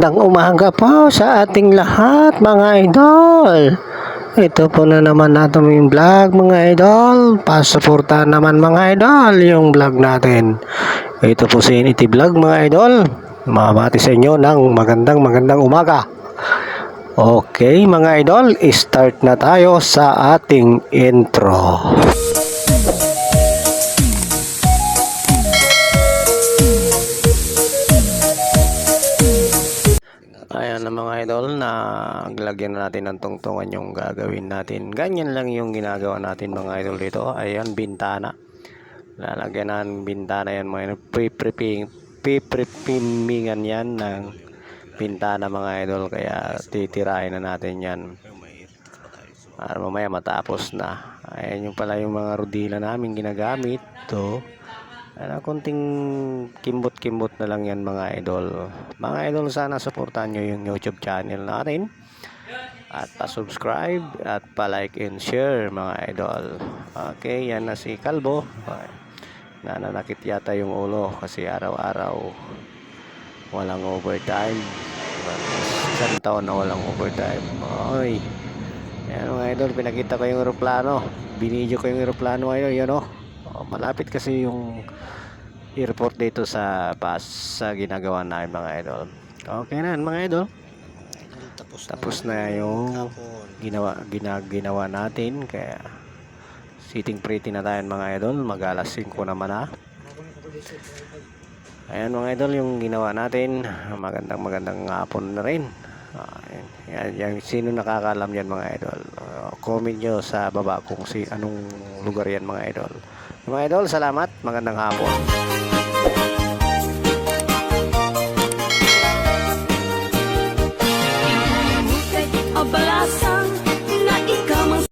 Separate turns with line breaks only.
Magandang umaga po sa ating lahat mga idol. Ito po na naman natin yung vlog mga idol. Pasuportahan naman mga idol yung vlog natin. Ito po si Inity Vlog mga idol. Mamati sa inyo ng magandang umaga. Okay mga idol, start na tayo sa ating intro. Ayan na mga idol, na lagyan na natin ng tungtungan yung gagawin natin. Ganyan lang yung ginagawa natin mga idol dito. Ayan, bintana. Lalagyan na ng bintana yan mga idol. Pre-preppingan yan ng bintana mga idol. Kaya titirahin na natin yan. Para mamaya matapos na. Ayan yung pala yung mga rodila namin ginagamit. Ito. Konting kimbot-kimbot na lang yan mga idol. Mga idol, sana supportahan nyo yung YouTube channel natin. At pa-subscribe at pa-like and share mga idol. Okay, yan na si Kalbo. Nananakit yata yung ulo kasi araw-araw walang overtime. Isang taon na walang overtime. Oy. Yan mga idol, pinakita ko yung aeroplano. Binidyo ko yung aeroplano ngayon, yun o. Malapit kasi yung airport dito sa ginagawa namin mga idol. Okay na mga idol. Tapos na yung ginawa natin. Kaya sitting pretty na tayo mga idol. Mag alas 5 naman na. Ayan mga idol yung ginawa natin. Magandang hapon na rin. Yan, sino nakakaalam yan mga idol, comment nyo sa baba kung anong lugar yan mga idol. Mga idol, salamat. Magandang hapon.